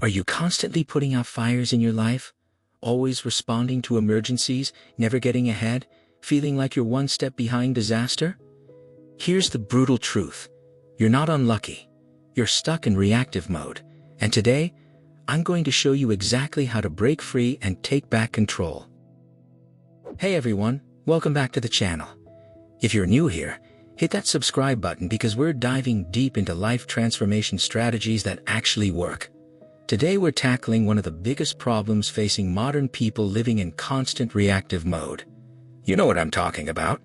Are you constantly putting out fires in your life? Always responding to emergencies, never getting ahead, feeling like you're one step behind disaster? Here's the brutal truth. You're not unlucky. You're stuck in reactive mode. And today, I'm going to show you exactly how to break free and take back control. Hey everyone, welcome back to the channel. If you're new here, hit that subscribe button because we're diving deep into life transformation strategies that actually work. Today we're tackling one of the biggest problems facing modern people living in constant reactive mode. You know what I'm talking about.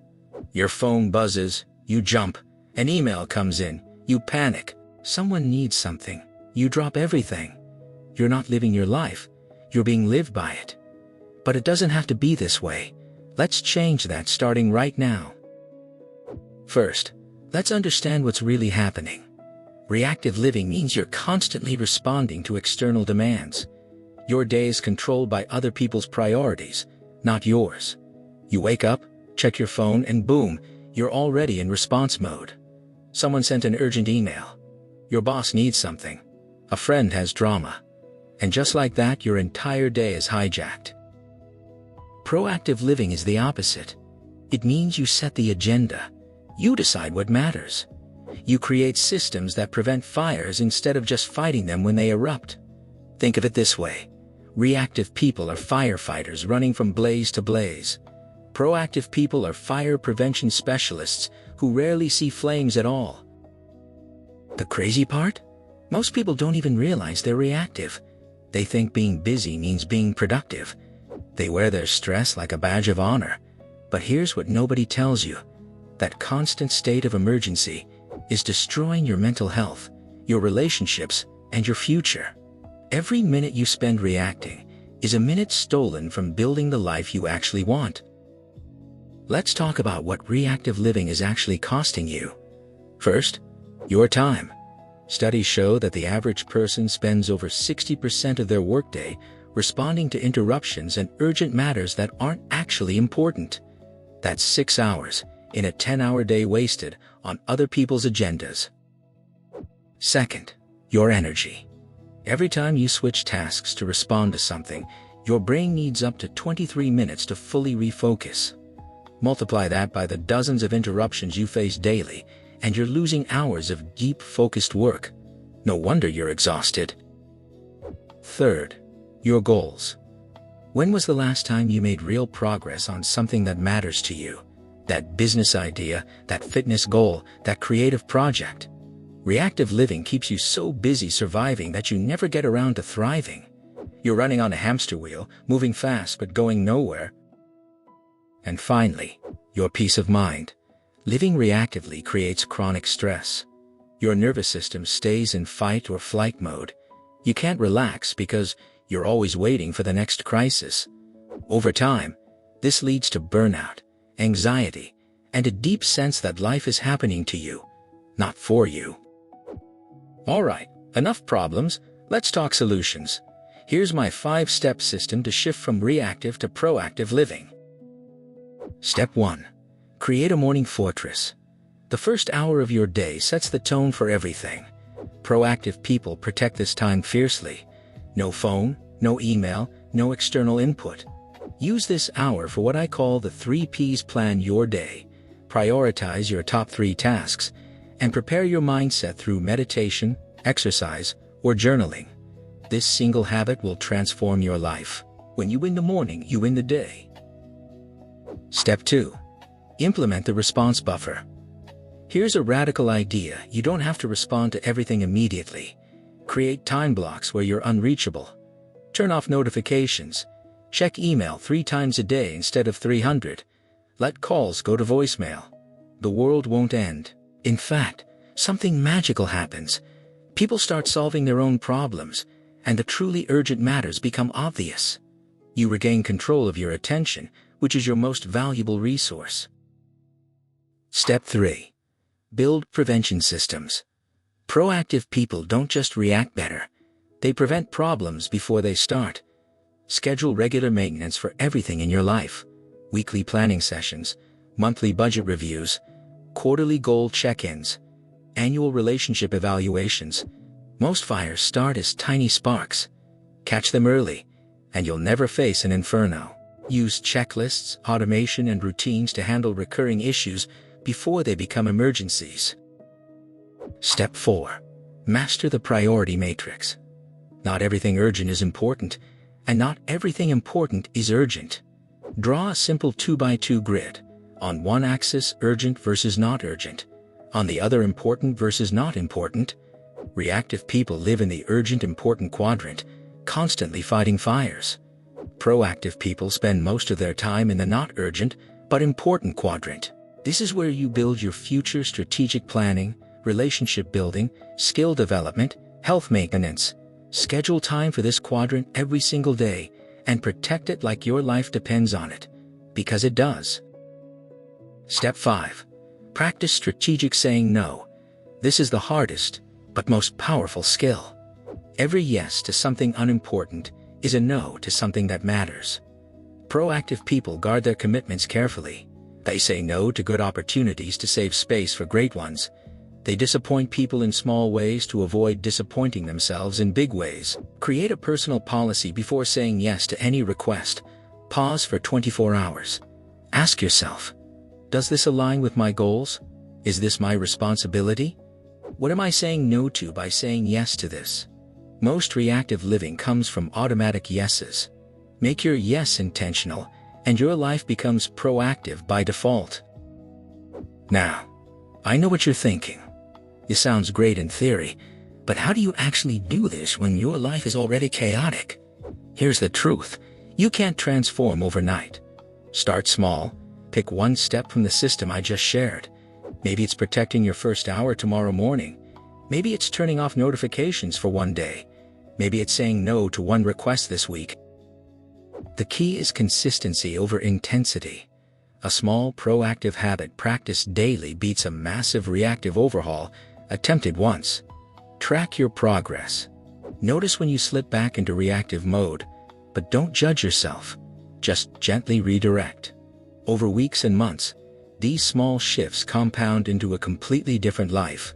Your phone buzzes, you jump, an email comes in, you panic, someone needs something, you drop everything. You're not living your life, you're being lived by it. But it doesn't have to be this way. Let's change that starting right now. First, let's understand what's really happening. Reactive living means you're constantly responding to external demands. Your day is controlled by other people's priorities, not yours. You wake up, check your phone, and boom, you're already in response mode. Someone sent an urgent email. Your boss needs something. A friend has drama. And just like that, your entire day is hijacked. Proactive living is the opposite. It means you set the agenda. You decide what matters. You create systems that prevent fires instead of just fighting them when they erupt. Think of it this way. Reactive people are firefighters running from blaze to blaze. Proactive people are fire prevention specialists who rarely see flames at all. The crazy part? Most people don't even realize they're reactive. They think being busy means being productive. They wear their stress like a badge of honor. But here's what nobody tells you. That constant state of emergency is destroying your mental health, your relationships, and your future. Every minute you spend reacting is a minute stolen from building the life you actually want. Let's talk about what reactive living is actually costing you. First, your time. Studies show that the average person spends over 60% of their workday responding to interruptions and urgent matters that aren't actually important. That's 6 hours in a 10-hour day wasted on other people's agendas. Second, your energy. Every time you switch tasks to respond to something, your brain needs up to 23 minutes to fully refocus. Multiply that by the dozens of interruptions you face daily, and you're losing hours of deep, focused work. No wonder you're exhausted. Third, your goals. When was the last time you made real progress on something that matters to you? That business idea, that fitness goal, that creative project. Reactive living keeps you so busy surviving that you never get around to thriving. You're running on a hamster wheel, moving fast but going nowhere. And finally, your peace of mind. Living reactively creates chronic stress. Your nervous system stays in fight or flight mode. You can't relax because you're always waiting for the next crisis. Over time, this leads to burnout, anxiety, and a deep sense that life is happening to you, not for you. All right, enough problems. Let's talk solutions. Here's my 5-step system to shift from reactive to proactive living. Step 1. Create a morning fortress. The first hour of your day sets the tone for everything. Proactive people protect this time fiercely. No phone, no email, no external input. Use this hour for what I call the 3 Ps. Plan your day. Prioritize your top 3 tasks, and prepare your mindset through meditation, exercise, or journaling. This single habit will transform your life. When you win the morning, you win the day. Step 2. Implement the response buffer. Here's a radical idea. You don't have to respond to everything immediately. Create time blocks where you're unreachable. Turn off notifications. Check email 3 times a day instead of 300. Let calls go to voicemail. The world won't end. In fact, something magical happens. People start solving their own problems, and the truly urgent matters become obvious. You regain control of your attention, which is your most valuable resource. Step 3. Build prevention systems. Proactive people don't just react better. They prevent problems before they start. Schedule regular maintenance for everything in your life. Weekly planning sessions, monthly budget reviews, quarterly goal check-ins, annual relationship evaluations. Most fires start as tiny sparks. Catch them early, and you'll never face an inferno. Use checklists, automation, and routines to handle recurring issues before they become emergencies. Step 4. Master the priority matrix. Not everything urgent is important, and not everything important is urgent. Draw a simple 2x2 grid. On one axis, urgent versus not urgent. On the other, important versus not important. Reactive people live in the urgent important quadrant, constantly fighting fires. Proactive people spend most of their time in the not urgent but important quadrant. This is where you build your future strategic planning, relationship building, skill development, health maintenance. Schedule time for this quadrant every single day and protect it like your life depends on it, because it does. Step 5. Practice strategic saying no. This is the hardest but most powerful skill. Every yes to something unimportant is a no to something that matters. Proactive people guard their commitments carefully. They say no to good opportunities to save space for great ones. They disappoint people in small ways to avoid disappointing themselves in big ways. Create a personal policy before saying yes to any request. Pause for 24 hours. Ask yourself, does this align with my goals? Is this my responsibility? What am I saying no to by saying yes to this? Most reactive living comes from automatic yeses. Make your yes intentional, and your life becomes proactive by default. Now, I know what you're thinking. It sounds great in theory, but how do you actually do this when your life is already chaotic? Here's the truth. You can't transform overnight. Start small. Pick one step from the system I just shared. Maybe it's protecting your first hour tomorrow morning. Maybe it's turning off notifications for one day. Maybe it's saying no to one request this week. The key is consistency over intensity. A small proactive habit practiced daily beats a massive reactive overhaul attempted once. Track your progress. Notice when you slip back into reactive mode, but don't judge yourself. Just gently redirect. Over weeks and months, these small shifts compound into a completely different life.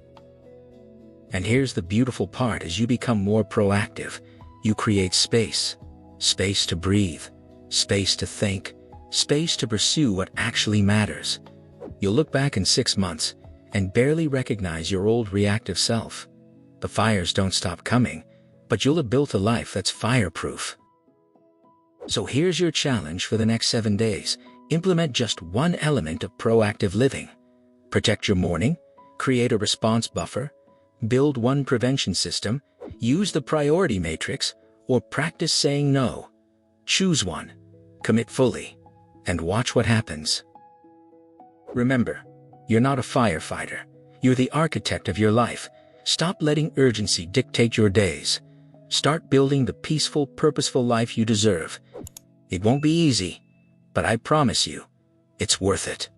And here's the beautiful part: as you become more proactive, you create space. Space to breathe, space to think, space to pursue what actually matters. You'll look back in 6 months and barely recognize your old reactive self. The fires don't stop coming, but you'll have built a life that's fireproof. So here's your challenge for the next 7 days. Implement just one element of proactive living. Protect your morning, create a response buffer, build one prevention system, use the priority matrix, or practice saying no. Choose one, commit fully, and watch what happens. Remember, you're not a firefighter. You're the architect of your life. Stop letting urgency dictate your days. Start building the peaceful, purposeful life you deserve. It won't be easy, but I promise you, it's worth it.